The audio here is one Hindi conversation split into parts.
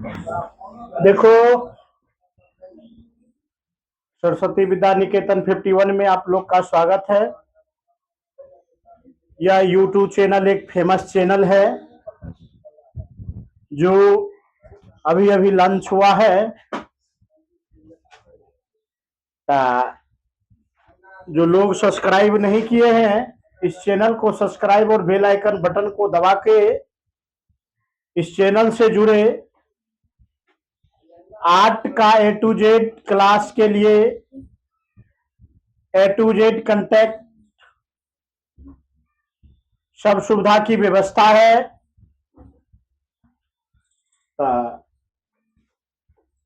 देखो, सरस्वती विद्या निकेतन 51 में आप लोग का स्वागत है। यह यूट्यूब चैनल एक फेमस चैनल है जो अभी अभी लॉन्च हुआ है। जो लोग सब्सक्राइब नहीं किए हैं, इस चैनल को सब्सक्राइब और बेल आइकन बटन को दबा के इस चैनल से जुड़े आर्ट का A to Z क्लास के लिए A to Z कंटेक्ट सब सुविधा की व्यवस्था है।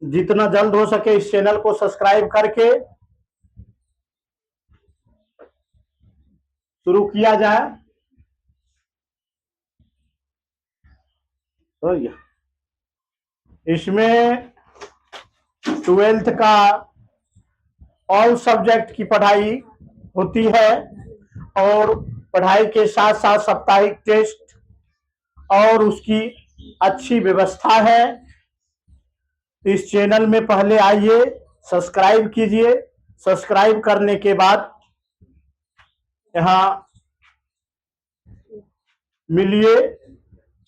जितना जल्द हो सके इस चैनल को सब्सक्राइब करके शुरू किया जाए। तो इसमें 12th का ऑल सब्जेक्ट की पढ़ाई होती है और पढ़ाई के साथ साथ साप्ताहिक टेस्ट और उसकी अच्छी व्यवस्था है। इस चैनल में पहले आइए, सब्सक्राइब कीजिए। सब्सक्राइब करने के बाद यहाँ मिलिए।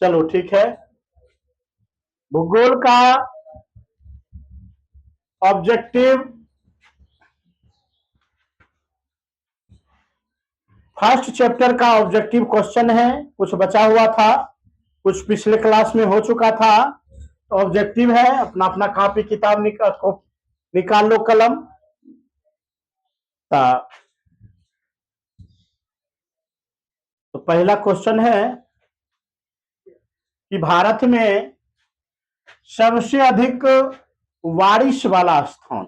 चलो ठीक है। भूगोल का ऑब्जेक्टिव फर्स्ट चैप्टर का ऑब्जेक्टिव क्वेश्चन है। कुछ बचा हुआ था, कुछ पिछले क्लास में हो चुका था। तो ऑब्जेक्टिव है, अपना अपना कॉपी किताब निकाल लो, कलम। तो पहला क्वेश्चन है कि भारत में सबसे अधिक बारिश वाला स्थान।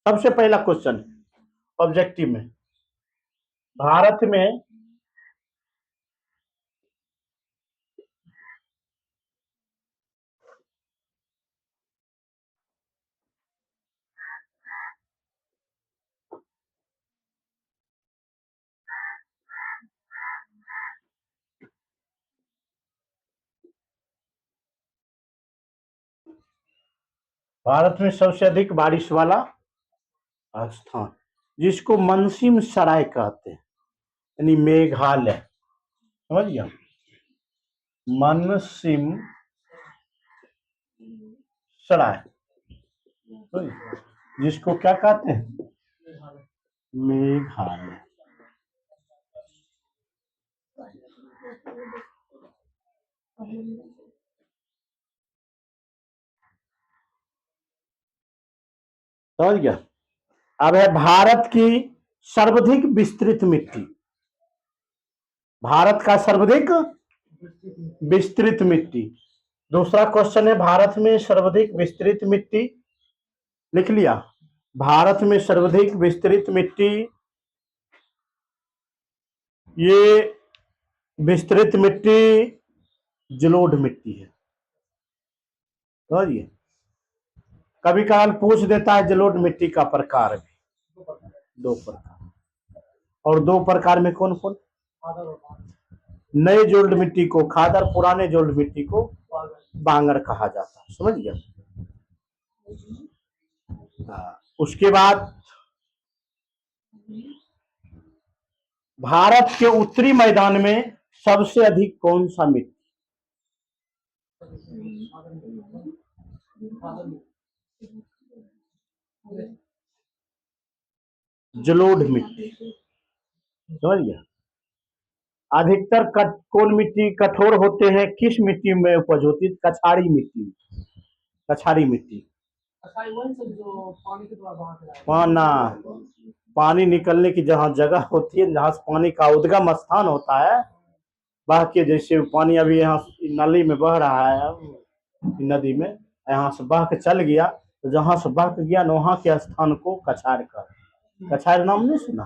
सबसे पहला क्वेश्चन ऑब्जेक्टिव में, भारत में सबसे अधिक बारिश वाला स्थान जिसको मनसिम सराय कहते हैं, यानी मेघालय। समझ गया? मनसिम सराय जिसको क्या कहते हैं? मेघालय। समझ गया? अब है भारत की सर्वाधिक विस्तृत मिट्टी। भारत का सर्वाधिक विस्तृत मिट्टी। दूसरा क्वेश्चन है, भारत में सर्वाधिक विस्तृत मिट्टी। लिख लिया? भारत में सर्वाधिक विस्तृत मिट्टी, ये विस्तृत मिट्टी जलोढ़ मिट्टी है। समझिए? कभी कभार पूछ देता है जलोढ़ मिट्टी का प्रकार भी। 2 प्रकार। और 2 प्रकार में कौन कौन? नए जलोढ़ मिट्टी को खादर, पुराने जलोढ़ मिट्टी को बांगर कहा जाता है। समझ गया? उसके बाद भारत के उत्तरी मैदान में सबसे अधिक कौन सा मिट्टी? जलोढ़ मिट्टी। समझ गया? अधिकतर कौन मिट्टी कठोर होते हैं? किस मिट्टी में उपज होती है? कछाड़ी मिट्टी। कछाड़ी मिट्टी पानी निकलने की जहाँ जगह होती है, जहाँ से पानी का उद्गम स्थान होता है, बह के, जैसे पानी अभी यहाँ नली में बह रहा है, नदी में यहाँ से बह के चल गया, तो जहाँ से बह के गया न वहाँ के स्थान को कछाड़ कर। कछाड़ नाम नहीं सुना?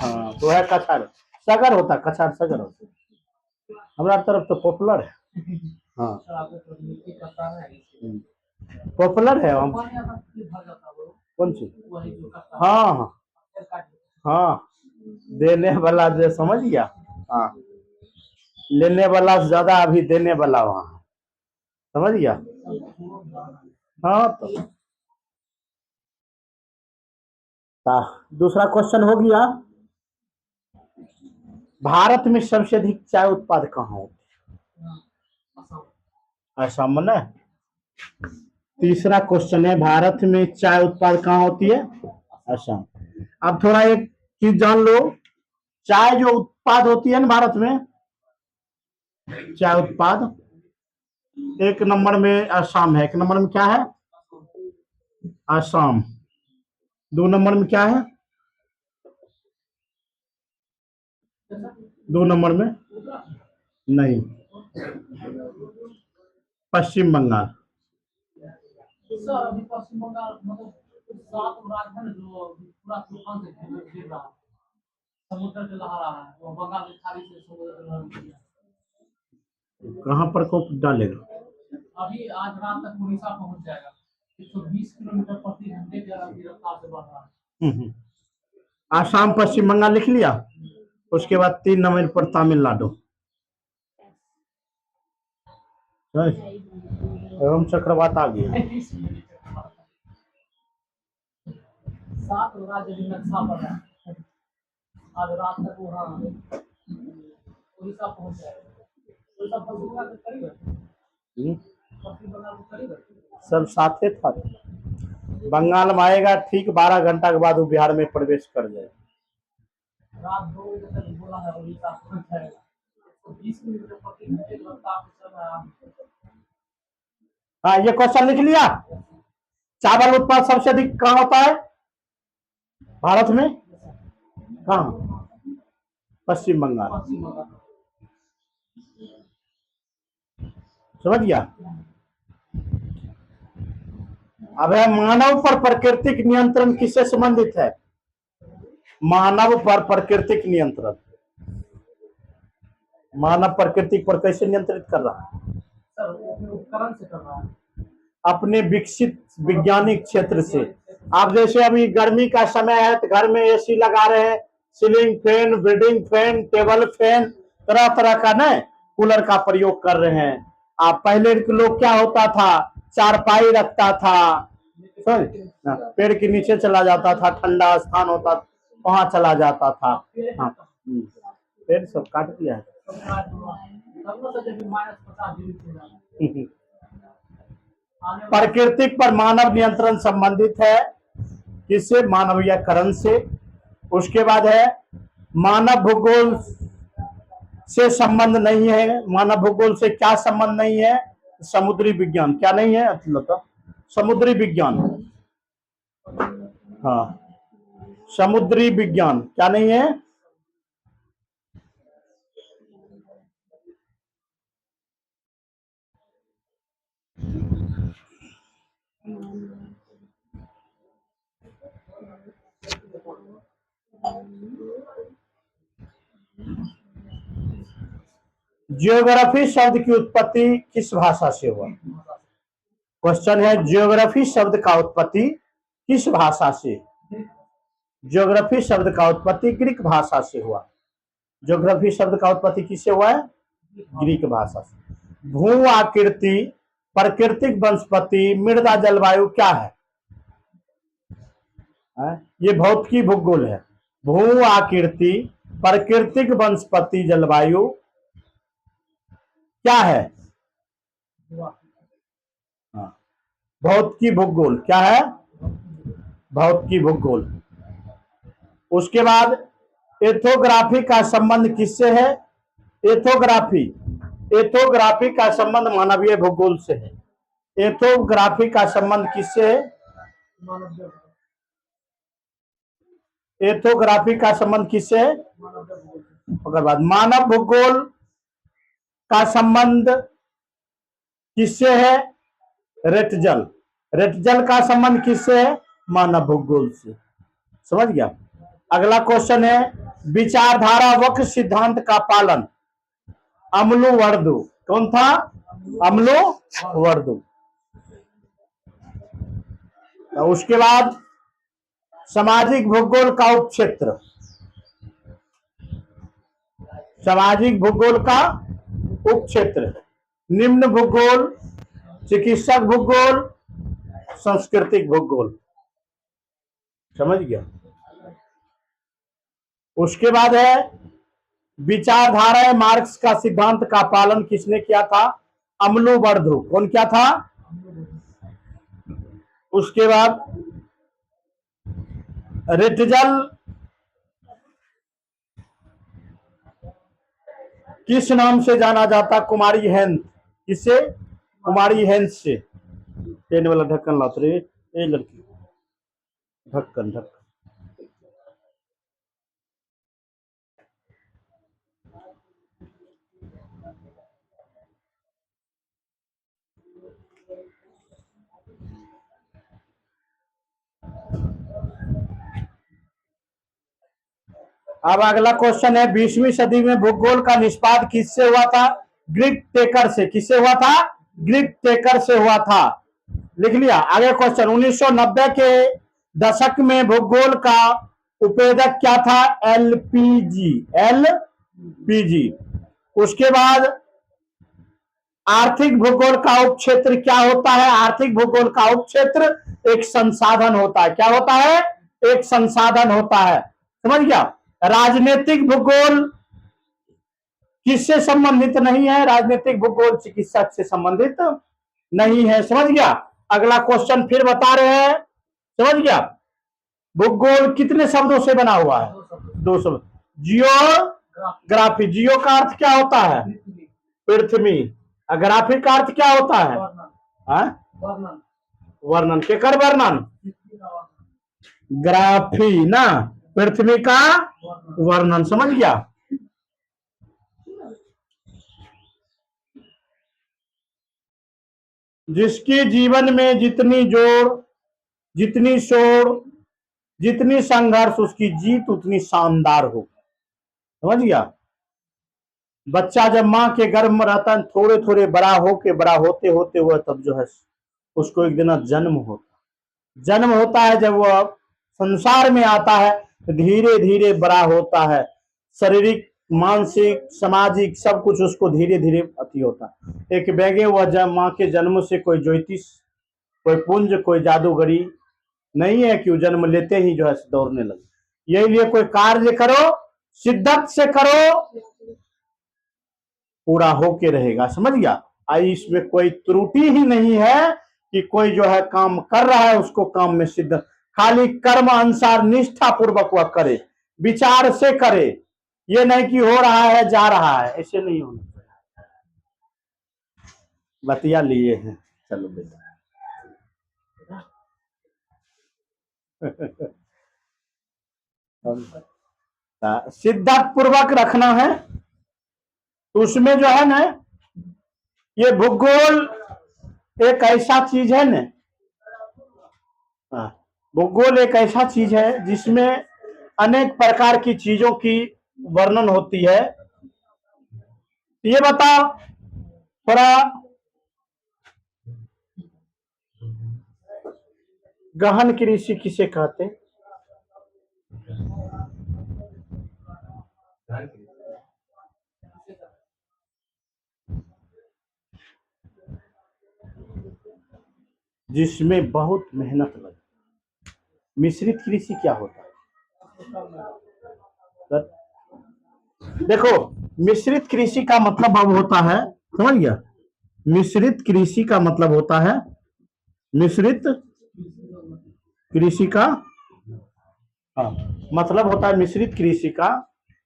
हाँ, तो है कछाड़। सगर होता, कछाड़ सगर होता। हमारा तरफ तो पॉपुलर है। हाँ, पॉपुलर है। हम कौन सी? हाँ हाँ हाँ, देने वाला जो, समझ गया? हाँ, लेने वाला से ज्यादा अभी देने वाला वहां है। समझ गया? हाँ तो दूसरा क्वेश्चन हो गया, भारत में सबसे अधिक चाय उत्पाद कहाँ होते हैं? असम में। तीसरा क्वेश्चन है, भारत में चाय उत्पाद कहाँ होती है? असम। अब थोड़ा एक चीज जान लो, चाय जो उत्पाद होती है ना भारत में, चाय उत्पाद एक नंबर में असम है। एक नंबर में क्या है? असम। दो नंबर में क्या है? दो नंबर में नहीं, पश्चिम बंगाल। पश्चिम बंगाल मतलब सात राज्य है जो पूरा तूफान से घिर रहा है, समुद्र से लहरा रहा है, तो बंगाल की खाड़ी से समुद्र कहाँ पर को डालेगा? अभी आज रात तक उड़ीसा पहुंच जाएगा। 120 किलोमीटर प्रति घंटे की रफ्तार से बढ़ रहा है। आसाम पश्चिम बंगाल लिख लिया। उसके बाद 3 नंबर पर तमिलनाडु। एवं चक्रवात आ गया। 7 राज्य नक्शा पर है। आज रात तक वहाँ उड़ीसा पहुंच जाएगा। उड़ीसा पश्चिम बंगाल के करीब है। पश्चिम बंगाल के करीब है। सब साथे था। बंगाल में आएगा ठीक 12 घंटा के बाद वो बिहार में प्रवेश कर जाएगा। रात 2 बजे तक बोला है उड़ीसा पहुंच जाएगा। 20 किलोमीटर प्रति घंटे की रफ्तार से चल रहा है। हाँ, ये क्वेश्चन लिख लिया। चावल उत्पाद सबसे अधिक कहाँ होता है भारत में? कहाँ? पश्चिम बंगाल। समझ गया? अब है, मानव पर प्राकृतिक नियंत्रण किससे संबंधित है? मानव पर प्राकृतिक नियंत्रण, मानव प्रकृति पर कैसे नियंत्रित कर रहा है? सर, उपकरण से कर रहा है, अपने विकसित वैज्ञानिक क्षेत्र से। आप जैसे अभी गर्मी का समय है तो घर में एसी लगा रहे हैं, ceiling fan, building fan, table fan, तरह तरह का ना कूलर का प्रयोग कर रहे हैं। आप पहले के लोग क्या होता था, चारपाई रखता था, पेड़ के नीचे चला जाता था, ठंडा स्थान होता वहां चला जाता था। हाँ, पेड़ सब काट दिया है। प्राकृतिक पर मानव नियंत्रण संबंधित है किससे? मानवीयकरण से। उसके बाद है मानव भूगोल से संबंध नहीं है। मानव भूगोल से क्या संबंध नहीं है? समुद्री विज्ञान। क्या नहीं है? समुद्री विज्ञान। हाँ, समुद्री विज्ञान क्या नहीं है? जियोग्राफी शब्द की उत्पत्ति किस भाषा से हुआ? क्वेश्चन है, जियोग्राफी शब्द का उत्पत्ति किस भाषा से? ज्योग्राफी शब्द का उत्पत्ति ग्रीक भाषा से हुआ। ज्योग्राफी शब्द का उत्पत्ति किससे हुआ है? ग्रीक भाषा से। भू आकृति, प्राकृतिक वनस्पति, मृदा, जलवायु क्या है? ये भौतिकी भूगोल है। भू आकृति, प्राकृतिक वनस्पति, जलवायु क्या है? भौतिकी भूगोल क्या है? भौतिकी भूगोल। उसके बाद एथोग्राफी का संबंध किससे है? एथोग्राफी, एथोग्राफी का संबंध मानवीय भूगोल से है। एथोग्राफी का संबंध किससे है? एथोग्राफी का संबंध किससे है? उसके बाद मानव भूगोल का संबंध किससे है? रेटजल, रेटजल का संबंध किससे है? मानव भूगोल से। समझ गया? अगला क्वेश्चन है, विचारधारा वक्र सिद्धांत का पालन अम्लुवर्दु कौन था? अम्लुवर्दु। तो उसके बाद सामाजिक भूगोल का उपक्षेत्र, सामाजिक भूगोल का उपक्षेत्र, निम्न भूगोल, चिकित्सक भूगोल, सांस्कृतिक भूगोल। समझ गया। उसके बाद है विचारधारा मार्क्स का सिद्धांत का पालन किसने किया था? अम्लोवर्धु। कौन क्या था? उसके बाद रिटजल किस नाम से जाना जाता? कुमारी हेंस। किससे? कुमारी हेंस से। पेन वाला ढक्कन लाते रहे ये लड़की, ढक्कन ढक्कन। अब अगला क्वेश्चन है 20वीं सदी में भूगोल का निष्पादन किससे हुआ था? ग्रिग टेकर से। किससे हुआ था? ग्रिग टेकर से हुआ था। लिख लिया। आगे क्वेश्चन 1990 के दशक में भूगोल का उपेदक क्या था? एलपीजी। एलपीजी। उसके बाद आर्थिक भूगोल का उपक्षेत्र क्या होता है? आर्थिक भूगोल का उपक्षेत्र एक संसाधन होता है। क्या होता है? एक संसाधन होता है। समझ गया। राजनीतिक भूगोल किससे संबंधित नहीं है? राजनीतिक भूगोल चिकित्सक से संबंधित नहीं है। समझ गया। अगला क्वेश्चन फिर बता रहे हैं। समझ गया। भूगोल कितने शब्दों से बना हुआ है? 2 शब्द। जियोग्राफी। जियो का अर्थ क्या होता है? पृथ्वी। ग्राफी का अर्थ क्या होता है? वर्णन। केकर वर्णन? ग्राफी ना, पृथ्वी का वर्णन। समझ गया। जिसके जीवन में जितनी जोर, जितनी शोर, जितनी संघर्ष, उसकी जीत उतनी शानदार हो। समझ गया। बच्चा जब माँ के गर्भ में रहता है, थोड़े थोड़े बड़ा होते होते हुआ तब जो है उसको एक दिन जन्म होता है। जब वह संसार में आता है तो धीरे धीरे बड़ा होता है। शारीरिक, मानसिक, सामाजिक सब कुछ उसको धीरे धीरे अति होता है। एक बैगे वह माँ के जन्म से कोई ज्योतिष, कोई पुंज, कोई जादूगरी नहीं है कि वो जन्म लेते ही जो है दौड़ने लगे। यही लिए कोई कार्य करो, शिद्दत से करो, पूरा होके रहेगा। समझ गया। आई इसमें कोई त्रुटि ही नहीं है कि कोई जो है काम कर रहा है उसको काम में सिद्ध, खाली कर्म अनुसार निष्ठा पूर्वक वह करे, विचार से करे। ये नहीं कि हो रहा है जा रहा है, ऐसे नहीं होना चाहिए। बतिया लिए हैं। चलो बेटा। शिद्दत पूर्वक रखना है। तो उसमें जो है ना, ये भूगोल एक ऐसा चीज है ना, भूगोल एक ऐसा चीज है जिसमें अनेक प्रकार की चीजों की वर्णन होती है। ये बताओ थोड़ा, गहन कृषि किसे कहते? जिसमें बहुत मेहनत लगे। मिश्रित कृषि क्या होता है? देखो, मिश्रित कृषि का मतलब अब होता है, समझ गया। मिश्रित कृषि का मतलब होता है, मिश्रित कृषि का, हाँ, मतलब होता है मिश्रित कृषि का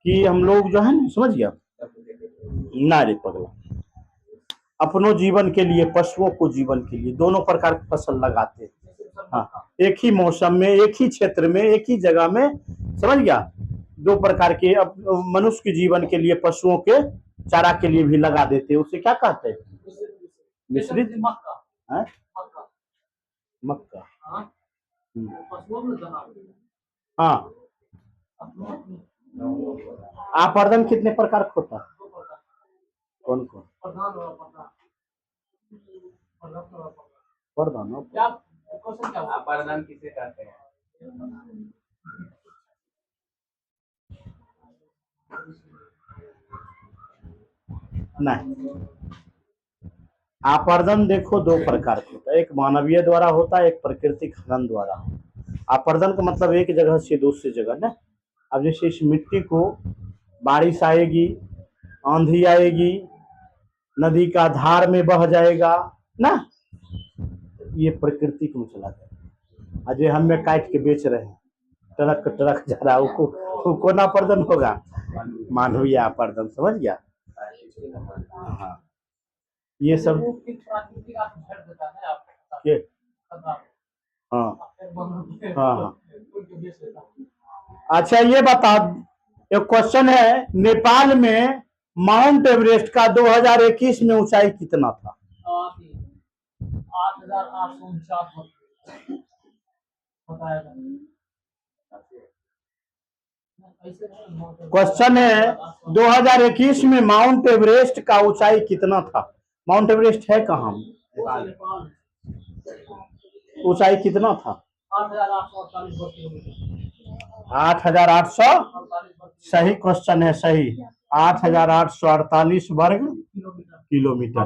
कि हम लोग जो है ना, समझ गया ना रे पगला, अपनों जीवन के लिए, पशुओं को जीवन के लिए दोनों प्रकार की फसल लगाते हैं। हाँ, एक ही मौसम में, एक ही क्षेत्र में, एक ही जगह में। समझ गया। दो प्रकार के, अब मनुष्य के जीवन के लिए, पशुओं के चारा के लिए भी लगा देते हैं। उसे क्या कहते हैं? मिश्रित। हाँ? मक्का। हाँ। आपर्दन कितने प्रकार का होता है? कौन कौन? प्रधान। अपारदान किसे कहते हैं? नहीं, आपर्दन देखो दो प्रकार के होता है, एक मानवीय द्वारा होता है, एक प्राकृतिक खनन द्वारा होता है। आपर्दन का मतलब एक जगह से दूसरी जगह ना। अब जैसे इस मिट्टी को बारिश आएगी, आंधी आएगी, नदी का धार में बह जाएगा ना, ये प्रकृति को चला जाएगा। अजय हम में काट के बेच रहे हैं, ट्रक ट्रक जा रहा है, वो कौन आपर्दन होगा? मानवीय आपर्दन, समझ गया? हाँ, ये सब के हाँ हाँ हाँ। अच्छा ये बता, एक क्वेश्चन है, नेपाल में माउंट एवरेस्ट का 2021 में ऊंचाई कितना था? 8,849 क्वेश्चन है 2021 में माउंट एवरेस्ट का ऊंचाई कितना था? माउंट एवरेस्ट है कहाँ? ऊंचाई कितना था? 8,800। सही क्वेश्चन है, सही। 8,848 वर्ग किलोमीटर।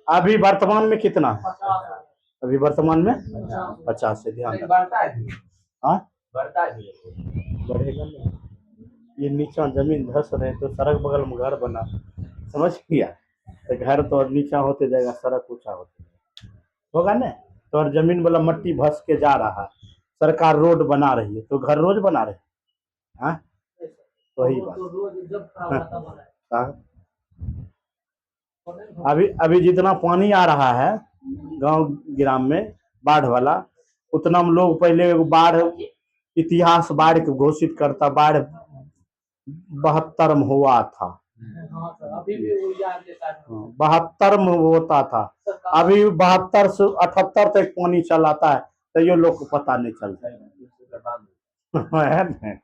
अभी वर्तमान में कितना है? अभी वर्तमान में 50 से ध्यान हाँ बढ़ेगा नहीं। ये नीचा जमीन धस रहे तो सड़क बगल में घर बना, समझ गया? तो घर तो नीचा होते जाएगा, सड़क ऊंचा होते होगा ना। तो और जमीन वाला मट्टी धस के जा रहा है, सरकार रोड बना रही है, तो घर रोज बना रहे हाँ, वही बात। हाँ। अभी जितना पानी आ रहा है गांव ग्राम में बाढ़ वाला, उतना हम लोग पहले बाढ़ इतिहास बाढ़ को घोषित करता, बाढ़ 72 में हुआ था, 72 में होता था। अभी 72 से 78 तक पानी चलाता है, तो ये लोग को पता नहीं चलता है।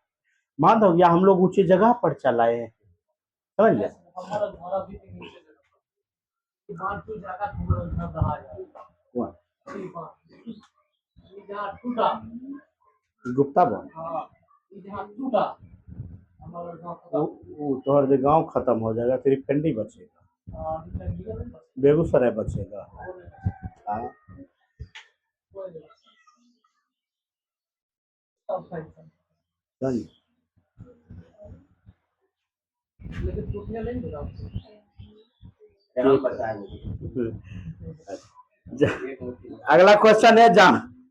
मान हो गया, हम लोग ऊंची जगह पर चलाए, समझ गए? गुप्ता बोल तोहर जो गांव खत्म हो जाएगा, तेरी पिंडी बचेगा, बेगूसराय बचेगा। हाँ अगला क्वेश्चन है,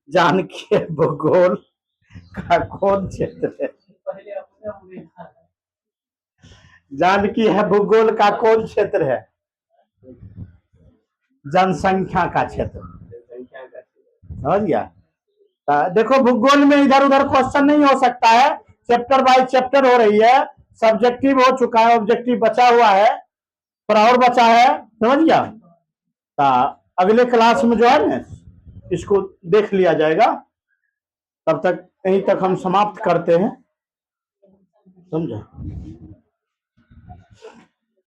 जानकी भूगोल का कौन क्षेत्र है? जानकी है भूगोल का कौन क्षेत्र है? जनसंख्या का क्षेत्र, समझ गया? देखो भूगोल में इधर उधर क्वेश्चन नहीं हो सकता है, चैप्टर बाय चैप्टर हो रही है। सब्जेक्टिव हो चुका है, ऑब्जेक्टिव बचा हुआ है, पर और बचा है, समझ गया? अगले क्लास में जो है ना, इसको देख लिया जाएगा। तब तक यहीं तक हम समाप्त करते हैं, समझे?